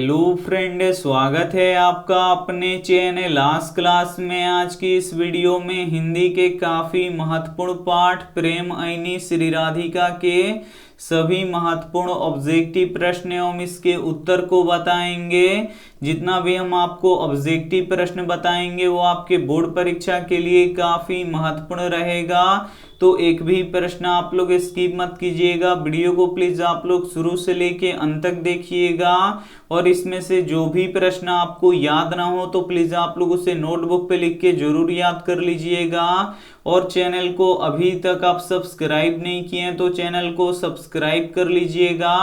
Hello friend, स्वागत है आपका अपने चैनल लास्ट क्लास में। आज की इस वीडियो में हिंदी के काफ़ी महत्वपूर्ण पाठ प्रेम आईनी श्री राधिका के सभी महत्वपूर्ण ऑब्जेक्टिव प्रश्न एवं इसके उत्तर को बताएंगे। जितना भी हम आपको ऑब्जेक्टिव प्रश्न बताएंगे वो आपके बोर्ड परीक्षा के लिए काफ़ी महत्वपूर्ण रहेगा, तो एक भी प्रश्न आप लोग स्किप मत कीजिएगा। वीडियो को प्लीज़ आप लोग शुरू से लेके अंत तक देखिएगा और इसमें से जो भी प्रश्न आपको याद ना हो तो प्लीज़ आप लोग उसे नोटबुक पे लिख के जरूर याद कर लीजिएगा। और चैनल को अभी तक आप सब्सक्राइब नहीं किए हैं तो चैनल को सब्सक्राइब कर लीजिएगा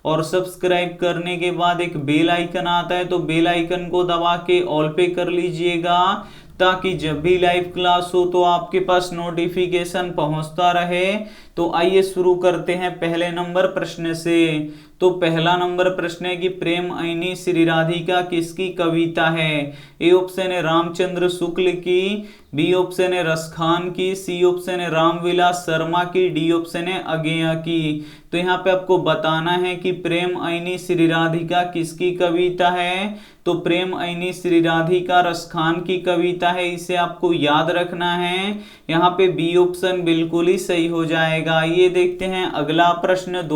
और सब्सक्राइब करने के बाद एक बेल आइकन आता है तो बेल आइकन को दबा के ऑल पे कर लीजिएगा, ताकि जब भी लाइव क्लास हो तो आपके पास नोटिफिकेशन पहुंचता रहे। तो आइए शुरू करते हैं पहले नंबर प्रश्न से। तो पहला नंबर प्रश्न है कि प्रेम आईनी श्री राधिका किसकी कविता है। ए ऑप्शन है रामचंद्र शुक्ल की, बी ऑप्शन है रसखान की, सी ऑप्शन है रामविलास शर्मा की, डी ऑप्शन है अगेया की। तो यहाँ पे आपको बताना है कि प्रेम आईनी श्री राधिका किसकी कविता है। तो प्रेम आईनी श्री राधिका रसखान की कविता है, इसे आपको याद रखना है। यहाँ पे बी ऑप्शन बिल्कुल ही सही हो जाएगा। ये देखते हैं अगला प्रश्न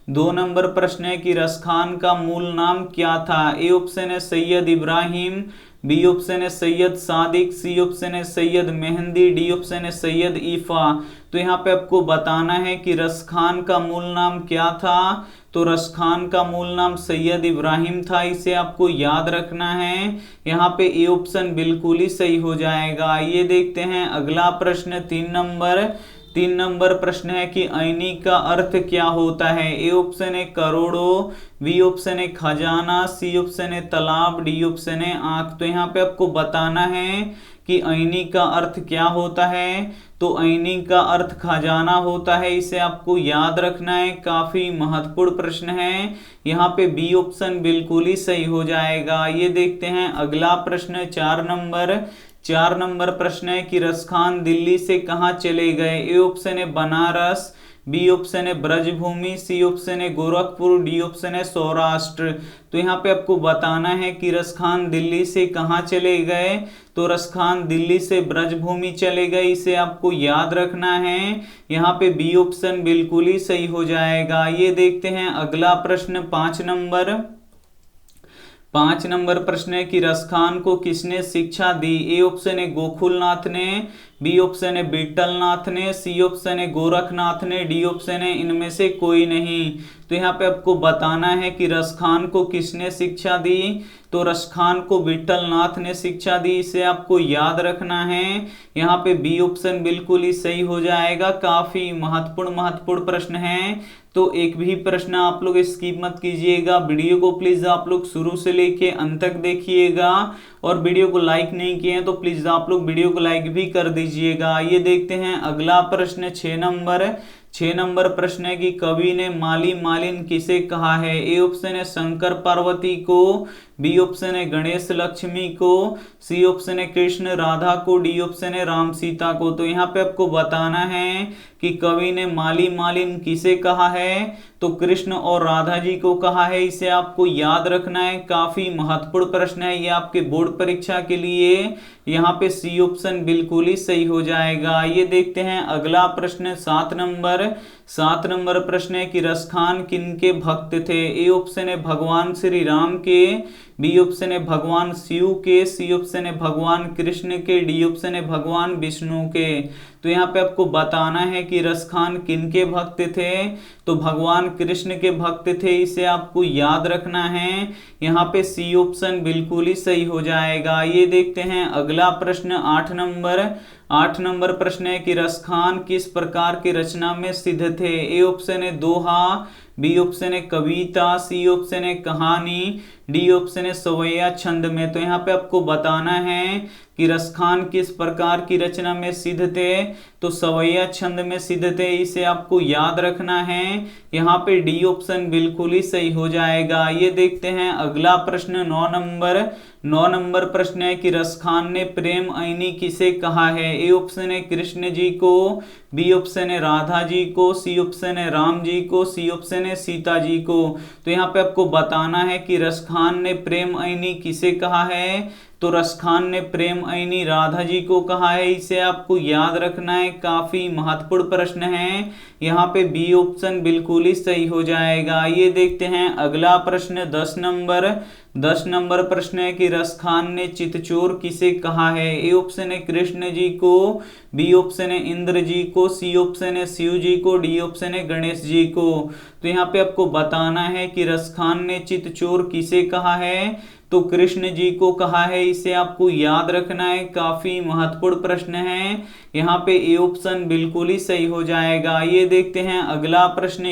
दो नंबर प्रश्न है कि रसखान का मूल नाम क्या था। ए ऑप्शन है सैयद इब्राहिम, बी ऑप्शन है सैयद सादिक, सी ऑप्शन है सैयद मेहंदी, डी ऑप्शन है सैयद ईफा। तो यहाँ पे आपको बताना है कि रसखान का मूल नाम क्या था। तो रसखान का मूल नाम सैयद इब्राहिम था, इसे आपको याद रखना है। यहाँ पे ए ऑप्शन बिल्कुल ही सही हो जाएगा। ये देखते हैं अगला प्रश्न तीन नंबर प्रश्न है कि आईनी का अर्थ क्या होता है। ए ऑप्शन है करोड़ों, बी ऑप्शन है खजाना, सी ऑप्शन है तालाब, डी ऑप्शन है आंख। तो यहाँ पे आपको बताना है कि आईनी का अर्थ क्या होता है। तो आईनी का अर्थ खजाना होता है, इसे आपको याद रखना है। काफी महत्वपूर्ण प्रश्न है। यहाँ पे बी ऑप्शन बिल्कुल ही सही हो जाएगा। ये देखते हैं अगला प्रश्न चार नंबर प्रश्न है कि रसखान दिल्ली से कहाँ चले गए। ए ऑप्शन है बनारस, बी ऑप्शन है ब्रजभूमि, सी ऑप्शन है गोरखपुर, डी ऑप्शन है सौराष्ट्र। तो यहाँ पे आपको बताना है कि रसखान दिल्ली से कहाँ चले गए। तो रसखान दिल्ली से ब्रजभूमि चले गए, इसे आपको याद रखना है। यहाँ पे बी ऑप्शन बिल्कुल ही सही हो जाएगा। ये देखते हैं अगला प्रश्न पांच नंबर प्रश्न है कि रसखान को किसने शिक्षा दी। ए ऑप्शन है गोकुलनाथ ने, बी ऑप्शन है विट्ठलनाथ ने, सी ऑप्शन है गोरखनाथ ने, डी ऑप्शन है इनमें से कोई नहीं। तो यहाँ पे आपको बताना है कि रसखान को किसने शिक्षा दी। तो रसखान को विट्ठलनाथ ने शिक्षा दी, इसे आपको याद रखना है। यहाँ पे बी ऑप्शन बिल्कुल ही सही हो जाएगा। काफी महत्वपूर्ण प्रश्न है, तो एक भी प्रश्न आप लोग स्किप मत कीजिएगा। वीडियो को प्लीज आप लोग शुरू से लेके अंत तक देखिएगा और वीडियो को लाइक नहीं किए हैं तो प्लीज आप लोग वीडियो को लाइक भी कर दीजिएगा। ये देखते हैं अगला प्रश्न 6 नंबर प्रश्न है कि कवि ने माली मालिन किसे कहा है। ए ऑप्शन है शंकर पार्वती को, बी ऑप्शन है गणेश लक्ष्मी को, सी ऑप्शन है कृष्ण राधा को, डी ऑप्शन है राम सीता को। तो यहाँ पे आपको बताना है कि कवि ने माली मालिन किसे कहा है। तो कृष्ण और राधा जी को कहा है, इसे आपको याद रखना है। काफी महत्वपूर्ण प्रश्न है ये आपके बोर्ड परीक्षा के लिए। यहाँ पे सी ऑप्शन बिल्कुल ही सही हो जाएगा। ये देखते हैं अगला प्रश्न 7 नंबर प्रश्न है कि रसखान किनके भक्त थे। ए ऑप्शन है भगवान श्री राम के, बी ऑप्शन है भगवान शिव के, सी ऑप्शन है भगवान कृष्ण के, डी ऑप्शन है भगवान विष्णु के। तो यहाँ पे आपको बताना है कि रसखान किनके भक्त थे। तो भगवान कृष्ण के भक्त थे, इसे आपको याद रखना है। यहाँ पे सी ऑप्शन बिल्कुल ही सही हो जाएगा। ये देखते हैं अगला प्रश्न 8 नंबर प्रश्न है कि रसखान किस प्रकार की रचना में सिद्ध थे। ए ऑप्शन है दोहा, बी ऑप्शन है कविता, सी ऑप्शन है कहानी, डी ऑप्शन है सवैया छंद में। तो यहाँ पे आपको बताना है कि रसखान किस प्रकार की रचना में सिद्ध थे, तो सवैया छंद में सिद्ध थे, इसे आपको याद रखना है। यहाँ पे डी ऑप्शन बिल्कुल ही सही हो जाएगा। ये देखते हैं अगला प्रश्न 9 नंबर प्रश्न है कि रसखान ने प्रेम ऐनी किसे कहा है। ए ऑप्शन है कृष्ण जी को, बी ऑप्शन है राधा जी को, सी ऑप्शन है राम जी को, सी ऑप्शन है सीता जी को। तो यहाँ पे आपको बताना है कि रसखान ने प्रेम ऐनी किसे कहा है। तो रसखान ने प्रेम ऐनी राधा जी को कहा है, इसे आपको याद रखना है, काफी महत्वपूर्ण प्रश्न है। यहाँ पे बी ऑप्शन बिल्कुल ही सही हो जाएगा। ये देखते हैं अगला प्रश्न 10 नंबर प्रश्न है कि रसखान ने चितचोर किसे कहा है। ए ऑप्शन है कृष्ण जी को, बी ऑप्शन है इंद्र जी को, सी ऑप्शन है शिव जी को, डी ऑप्शन है गणेश जी को। तो यहाँ पे आपको बताना है कि रसखान ने चितचोर किसे कहा है, तो कृष्ण जी को कहा है, इसे आपको याद रखना है, काफी महत्वपूर्ण प्रश्न है। यहाँ पे ए ऑप्शन बिल्कुल ही सही हो जाएगा। ये देखते हैं अगला प्रश्न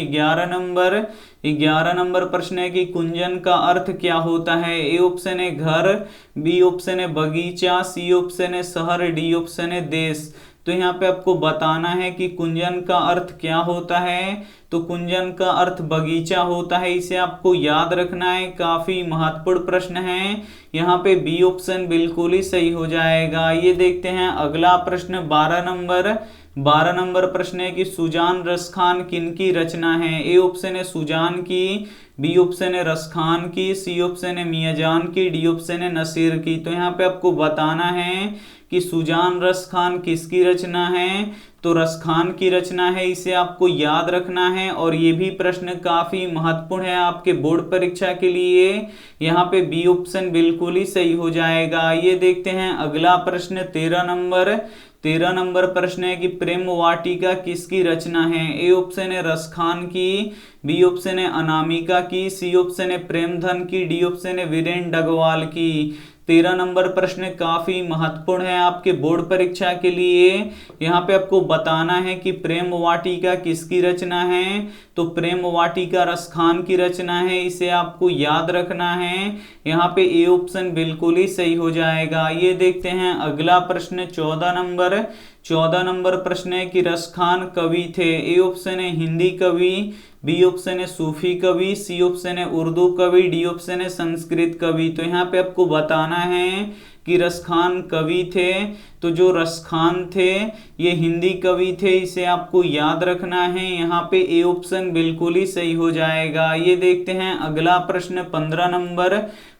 11 नंबर प्रश्न है कि कुंजन का अर्थ क्या होता है। ए ऑप्शन है घर, बी ऑप्शन है बगीचा, सी ऑप्शन है शहर, डी ऑप्शन है देश। तो यहाँ पे आपको बताना है कि कुंजन का अर्थ क्या होता है, तो कुंजन का अर्थ बगीचा होता है, इसे आपको याद रखना है, काफी महत्वपूर्ण प्रश्न है। यहाँ पे बी ऑप्शन बिल्कुल ही सही हो जाएगा। ये देखते हैं अगला प्रश्न 12 नंबर प्रश्न है कि सुजान रसखान किनकी रचना है। ए ऑप्शन है सुजान की, बी ऑप्शन है रसखान की, सी ऑप्शन है मियाजान की, डी ऑप्शन है नसीर की। तो यहाँ पे आपको बताना है कि सुजान रसखान किसकी रचना है, तो रसखान की रचना है, इसे आपको याद रखना है। और ये भी प्रश्न काफी महत्वपूर्ण है आपके बोर्ड परीक्षा के लिए। यहाँ पे बी ऑप्शन बिल्कुल ही सही हो जाएगा। ये देखते हैं अगला प्रश्न 13 नंबर प्रश्न है कि प्रेम वाटिका किसकी रचना है। ए ऑप्शन है रसखान की, बी ऑप्शन है अनामिका की, सी ऑप्शन है प्रेमधन की, डी ऑप्शन है वीरेन डगवाल की। 13 नंबर प्रश्न काफी महत्वपूर्ण है आपके बोर्ड परीक्षा के लिए। यहाँ पे आपको बताना है कि प्रेम वाटिका किसकी रचना है, तो प्रेम वाटिका रसखान की रचना है, इसे आपको याद रखना है। यहाँ पे ए ऑप्शन बिल्कुल ही सही हो जाएगा। ये देखते हैं अगला प्रश्न 14 नंबर प्रश्न है कि रसखान कवि थे। ए ऑप्शन है हिंदी कवि, बी ऑप्शन है सूफी कवि, सी ऑप्शन है उर्दू कवि, डी ऑप्शन है संस्कृत कवि। तो यहाँ पे आपको बताना है कि रसखान कवि थे, तो जो रसखान थे ये हिंदी कवि थे, इसे आपको याद रखना है। यहाँ पे ए ऑप्शन बिल्कुल ही सही हो जाएगा। ये देखते हैं अगला प्रश्न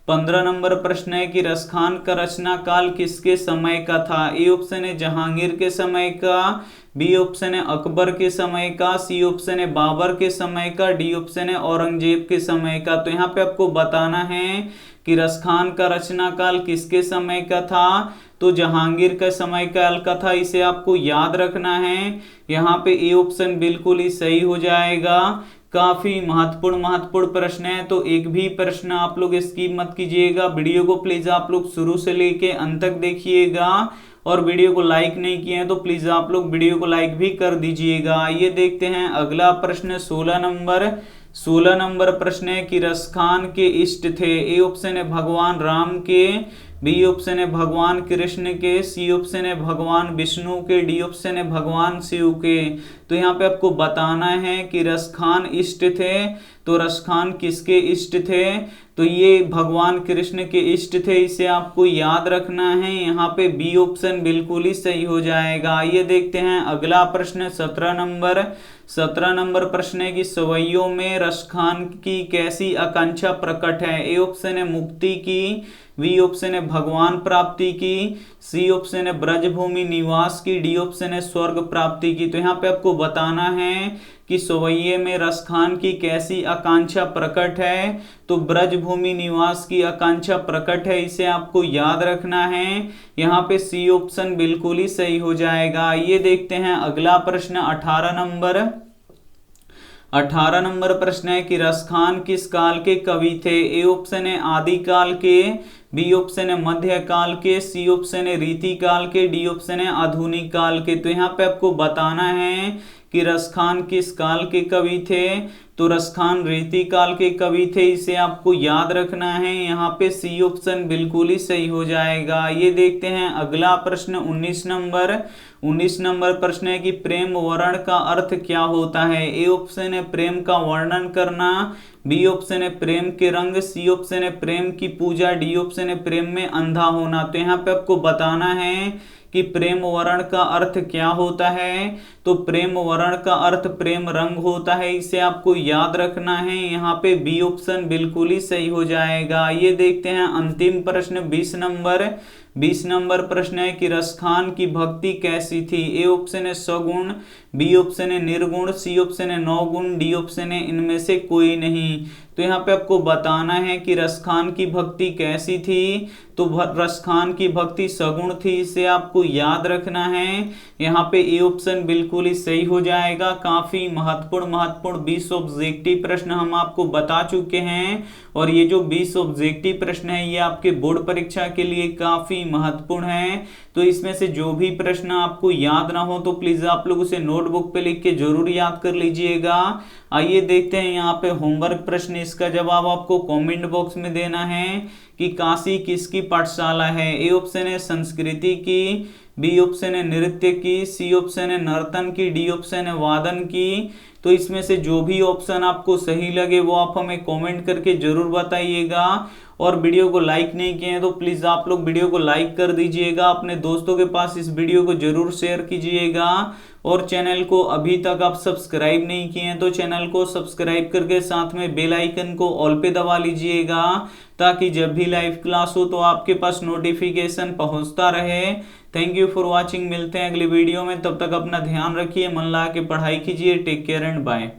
15 नंबर प्रश्न है कि रसखान का रचना काल किसके समय का था। ए ऑप्शन है जहांगीर के समय का, बी ऑप्शन है अकबर के समय का, सी ऑप्शन है बाबर के समय का, डी ऑप्शन है औरंगजेब के समय का। तो यहाँ पे आपको बताना है कि रसखान का रचना काल किसके समय का था, तो जहांगीर का समय काल का था, इसे आपको याद रखना है। यहाँ पे ए ऑप्शन बिल्कुल ही सही हो जाएगा। काफी महत्वपूर्ण प्रश्न है, तो एक भी प्रश्न आप लोग स्किप मत कीजिएगा। वीडियो को प्लीज आप लोग शुरू से लेके अंत तक देखिएगा, और वीडियो को लाइक नहीं किए हैं तो प्लीज आप लोग वीडियो को लाइक भी कर दीजिएगा। ये देखते हैं अगला प्रश्न 16 नंबर प्रश्न है कि रसखान के इष्ट थे। ए ऑप्शन है भगवान राम के, बी ऑप्शन है भगवान कृष्ण के, सी ऑप्शन है भगवान विष्णु के, डी ऑप्शन है भगवान शिव के। तो यहाँ पे आपको बताना है कि रसखान इष्ट थे, तो रसखान किसके इष्ट थे, तो ये भगवान कृष्ण के इष्ट थे, इसे आपको याद रखना है। यहाँ पे बी ऑप्शन बिल्कुल ही सही हो जाएगा। ये देखते हैं अगला प्रश्न 17 नंबर प्रश्न है कि सवैयों में रसखान की कैसी आकांक्षा प्रकट है। ए ऑप्शन है मुक्ति की, बी ऑप्शन है भगवान प्राप्ति की, सी ऑप्शन है ब्रजभूमि निवास की, डी ऑप्शन है स्वर्ग प्राप्ति की। तो यहाँ पे आपको बताना है कि सवैये में रसखान की कैसी आकांक्षा प्रकट है, तो ब्रजभूमि निवास की आकांक्षा प्रकट है, इसे आपको याद रखना है। यहाँ पे सी ऑप्शन बिल्कुल ही सही हो जाएगा। ये देखते हैं अगला प्रश्न 18 नंबर प्रश्न है कि रसखान किस काल के कवि थे। ए ऑप्शन है आदिकाल के, बी ऑप्शन है मध्यकाल के, सी ऑप्शन है रीति काल के, डी ऑप्शन है आधुनिक काल के। तो यहाँ पे आपको बताना है कि रसखान किस काल के कवि थे, तो रसखान रीति काल के कवि थे, इसे आपको याद रखना है। यहाँ पे सी ऑप्शन बिल्कुल ही सही हो जाएगा। ये देखते हैं अगला प्रश्न 19 नंबर प्रश्न है कि प्रेम वर्ण का अर्थ क्या होता है। ए ऑप्शन है प्रेम का वर्णन करना, बी ऑप्शन है प्रेम के रंग, सी ऑप्शन है प्रेम की पूजा, डी ऑप्शन है प्रेम में अंधा होना। तो यहाँ पे आपको बताना है कि प्रेम वर्ण का अर्थ क्या होता है। तो प्रेम वर्ण का अर्थ प्रेम रंग होता है, इसे आपको याद रखना है। यहाँ पे बी ऑप्शन बिल्कुल ही सही हो जाएगा। ये देखते हैं अंतिम प्रश्न 20 नंबर प्रश्न है कि रसखान की भक्ति कैसी थी। ए ऑप्शन है सगुण, बी ऑप्शन है निर्गुण, सी ऑप्शन है नौगुण, डी ऑप्शन है इनमें से कोई नहीं। तो यहाँ पे आपको बताना है कि रसखान की भक्ति कैसी थी। तो रसखान की भक्ति सगुण थी, इसे आपको याद रखना है। यहाँ पे ए ऑप्शन बिल्कुल ही सही हो जाएगा। काफी महत्वपूर्ण 20 ऑब्जेक्टिव प्रश्न हम आपको बता चुके हैं, और ये जो 20 ऑब्जेक्टिव प्रश्न है ये आपके बोर्ड परीक्षा के लिए काफी महत्वपूर्ण है। तो इसमें से जो भी प्रश्न आपको याद ना हो तो प्लीज आप लोग उसे नोटबुक पे लिख के जरूर याद कर लीजिएगा। आइए देखते हैं यहाँ पे होमवर्क प्रश्न, इसका जवाब आपको कमेंट बॉक्स में देना है कि काशी किसकी पाठशाला है। ए ऑप्शन है संस्कृति की, बी ऑप्शन है नृत्य की, सी ऑप्शन है नर्तन की, डी ऑप्शन है वादन की। तो इसमें से जो भी ऑप्शन आपको सही लगे वो आप हमें कमेंट करके जरूर बताइएगा। और वीडियो को लाइक नहीं किए हैं तो प्लीज आप लोग वीडियो को लाइक कर दीजिएगा, अपने दोस्तों के पास इस वीडियो को जरूर शेयर कीजिएगा। और चैनल को अभी तक आप सब्सक्राइब नहीं किए हैं तो चैनल को सब्सक्राइब करके साथ में बेल आइकन को ऑल पे दबा लीजिएगा, ताकि जब भी लाइव क्लास हो तो आपके पास नोटिफिकेशन पहुंचता रहे। थैंक यू फॉर वॉचिंग, मिलते हैं अगली वीडियो में, तब तक अपना ध्यान रखिए, मन लगा के पढ़ाई कीजिए। Take care and bye.